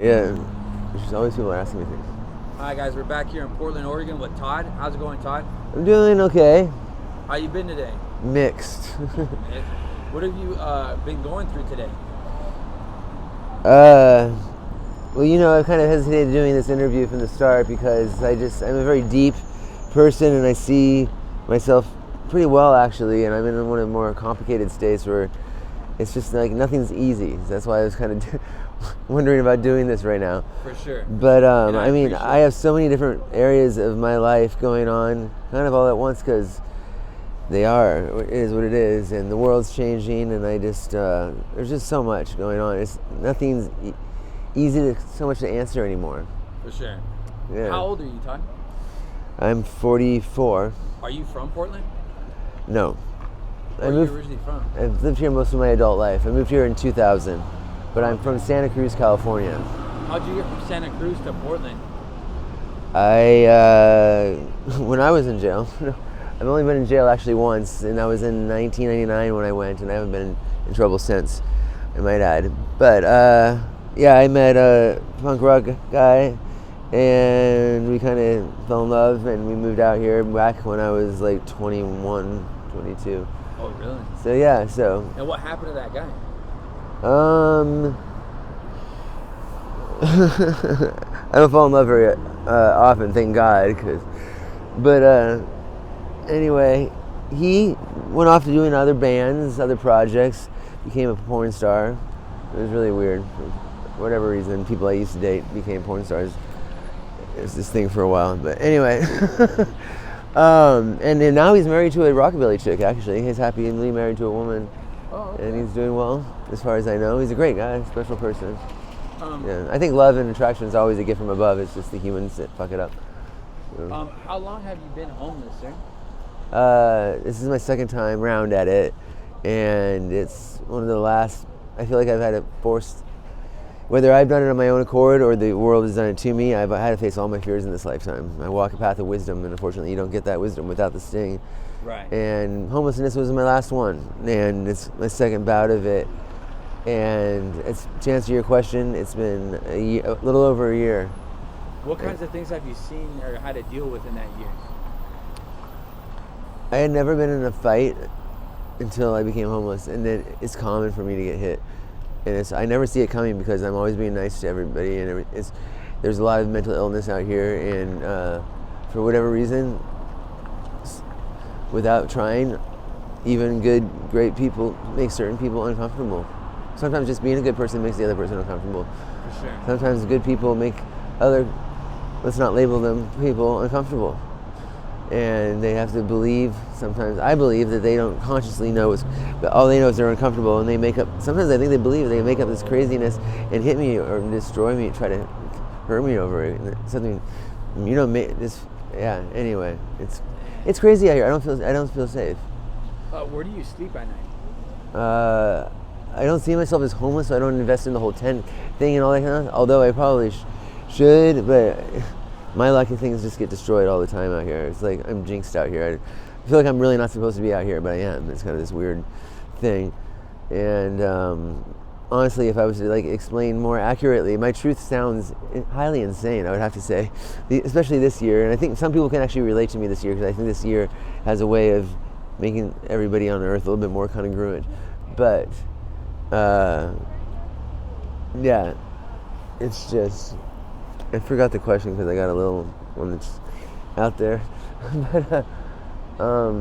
Yeah, there's always people asking me things. Hi guys, we're back here in Portland, Oregon with Todd. How's it going, Todd? I'm doing okay. How you been today? Mixed. What have you been going through today? Well, I've kind of hesitated doing this interview from the start because I'm a very deep person and I see myself pretty well actually, and I'm in one of the more complicated states where it's just like nothing's easy. That's why I was kind of wondering about doing this right now. For sure. But I have so many different areas of my life going on kind of all at once because it is what it is, and the world's changing, and I just there's just so much going on. Nothing's so much to answer anymore. For sure. Yeah. How old are you, Todd? I'm 44. Are you from Portland? No. Where are you originally from? I've lived here most of my adult life. I moved here in 2000, but I'm from Santa Cruz, California. How'd you get from Santa Cruz to Portland? When I was in jail, I've only been in jail actually once, and that was in 1999 when I went, and I haven't been in trouble since, I might add. But I met a punk rock guy, and we kind of fell in love, and we moved out here back when I was like 21, 22. Oh, really? So yeah, And what happened to that guy? I don't fall in love very often, thank God. But anyway, he went off to doing other bands, other projects, became a porn star. It was really weird. For whatever reason, people I used to date became porn stars. It was this thing for a while. But anyway, and now he's married to a rockabilly chick, actually. He's happily married to a woman. Oh, okay. And he's doing well, as far as I know. He's a great guy, special person. Yeah, I think love and attraction is always a gift from above. It's just the humans that fuck it up. How long have you been homeless, sir? This is my second time round at it, and it's one of the last. I feel like I've had it forced, whether I've done it on my own accord or the world has done it to me. I've had to face all my fears in this lifetime. I walk a path of wisdom, and unfortunately, you don't get that wisdom without the sting. Right. And homelessness was my last one, and it's my second bout of it. And to answer your question, it's been a little over a year. What kinds of things have you seen or had to deal with in that year? I had never been in a fight until I became homeless, and then it's common for me to get hit. And I never see it coming because I'm always being nice to everybody, and there's a lot of mental illness out here, and for whatever reason, without trying, even great people make certain people uncomfortable. Sometimes just being a good person makes the other person uncomfortable. For sure. Sometimes good people make let's not label them people, uncomfortable. And they have to believe, I believe that they don't consciously know but all they know is they're uncomfortable, and sometimes I think they believe they make up this craziness and hit me or destroy me, try to hurt me over it. Something, anyway, it's crazy out here. I don't feel safe. Where do you sleep at night? I don't see myself as homeless, so I don't invest in the whole tent thing and all that kind of. Although I probably should, but my lucky things just get destroyed all the time out here. It's like I'm jinxed out here. I feel like I'm really not supposed to be out here, but I am. It's kind of this weird thing. And honestly, if I was to explain more accurately, my truth sounds highly insane, I would have to say, especially this year. And I think some people can actually relate to me this year because I think this year has a way of making everybody on Earth a little bit more congruent. But it's just, I forgot the question because I got a little one that's out there. But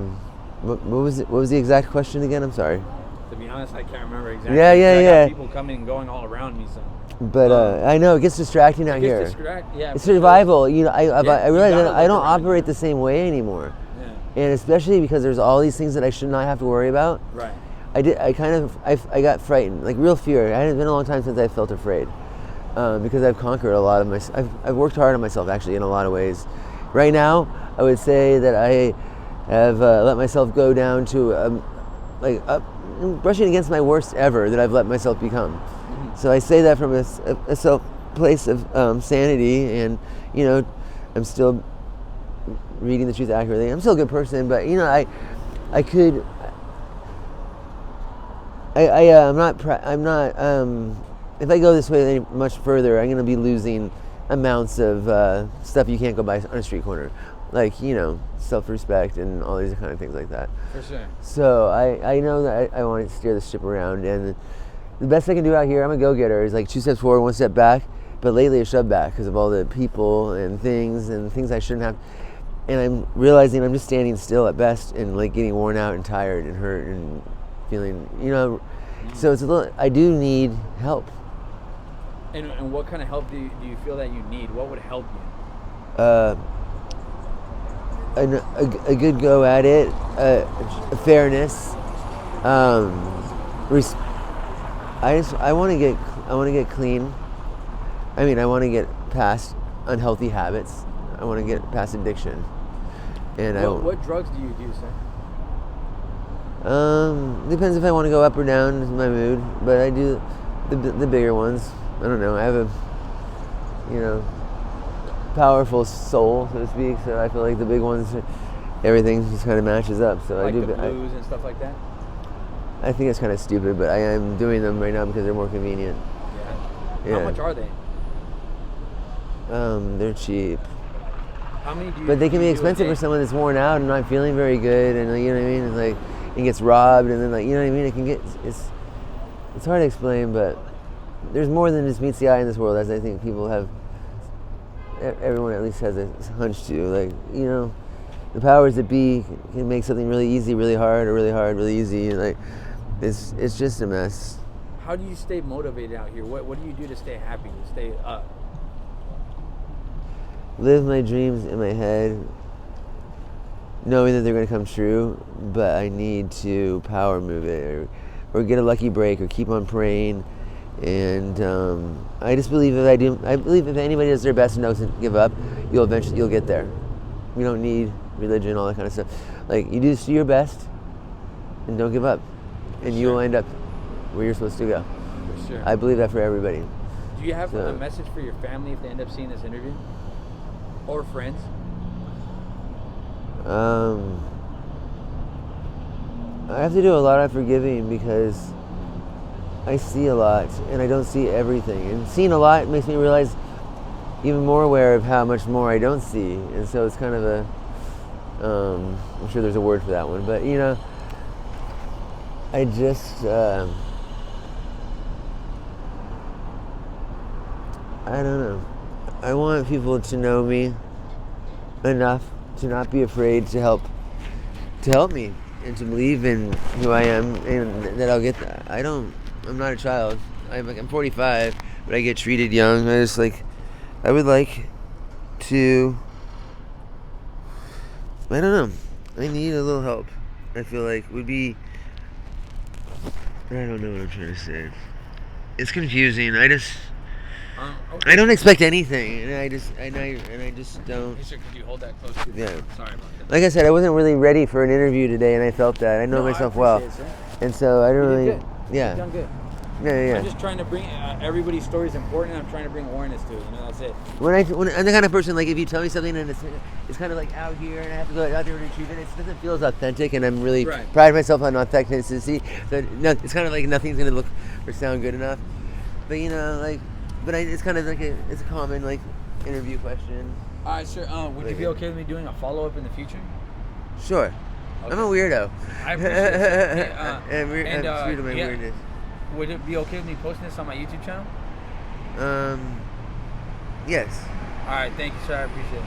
what was the exact question again? I'm sorry. To be honest, I can't remember exactly. Yeah. I got people coming and going all around me. So. But I know it gets distracting out here. It's survival. Sure. I realize I don't operate the same way anymore. Yeah. And especially because there's all these things that I should not have to worry about. Right. I got frightened, like real fear. It hadn't been a long time since I felt afraid, because I've conquered a lot of I've worked hard on myself actually in a lot of ways. Right now, I would say that I have let myself go down to brushing against my worst ever that I've let myself become. Mm-hmm. So I say that from a place of sanity, and I'm still reading the truth accurately. I'm still a good person, but I could. I'm not if I go this way any much further, I'm going to be losing amounts of stuff you can't go buy on a street corner. Like, self-respect and all these kind of things like that. For sure. So I know that I want to steer the ship around, and the best I can do out here, I'm a go-getter, is like 2 steps forward, 1 step back, but lately I shoved back because of all the people and things I shouldn't have. And I'm realizing I'm just standing still at best and like getting worn out and tired and hurt and feeling, so it's a little, I do need help. And what kind of help do you feel that you need? What would help you? A good go at it, fairness. I want to get clean. I mean, I want to get past unhealthy habits. I want to get past addiction. And what drugs do you do, sir? Depends if I want to go up or down in my mood, but I do the bigger ones. I don't know. I have a powerful soul, so to speak. So I feel like the big ones, everything just kind of matches up. So like the blues and stuff like that. I think it's kind of stupid, but I am doing them right now because they're more convenient. Yeah. How much are they? They're cheap. How many do you? But they can be expensive for someone that's worn out and not feeling very good, and you know what I mean. It's like it gets robbed, and then like you know what I mean. It can get it's hard to explain, but there's more than just meets the eye in this world, as I think people have. Everyone at least has a hunch to, like, the powers that be can make something really easy really hard, or really hard really easy. Like it's just a mess. How do you stay motivated out here? What do you do to stay happy, to stay up? Live my dreams in my head, knowing that they're going to come true, but I need to power move it, or get a lucky break, or keep on praying. And I just believe if anybody does their best and doesn't give up, you'll get there. You don't need religion, all that kind of stuff. Like, you just do your best and don't give up, and you will end up where you're supposed to go. For sure. I believe that for everybody. Do you have a message for your family if they end up seeing this interview? Or friends? I have to do a lot of forgiving because I see a lot and I don't see everything. And seeing a lot makes me realize even more aware of how much more I don't see. And so it's kind of I'm sure there's a word for that one, but I just, I don't know. I want people to know me enough to not be afraid to help me and to believe in who I am and that I'll get that. I'm not a child. I'm 45, but I get treated young. I would like to, I don't know. I need a little help. I feel like I don't know what I'm trying to say. It's confusing. Okay. I don't expect anything, and I just don't. Hey, sir, could you hold that close to you? Yeah. Sorry about that. Like I said, I wasn't really ready for an interview today, and I felt that. I know myself well, and so I don't really. Good. Yeah. You've done good. Yeah. I'm just trying to bring everybody's story is important. And I'm trying to bring awareness to it. That's it. When I'm the kind of person, like, if you tell me something and it's kind of like out here and I have to go out there and retrieve it, it doesn't feel as authentic, and I'm really pride myself on authenticity. So no, it's kind of like nothing's gonna look or sound good enough. But it's kind of like it's a common interview question. All right, sir. Would you be okay with me doing a follow-up in the future? Sure. Okay. I'm a weirdo. I appreciate it. I'm sweet of my weirdness. Would it be okay with me posting this on my YouTube channel? Yes. All right. Thank you, sir. I appreciate it.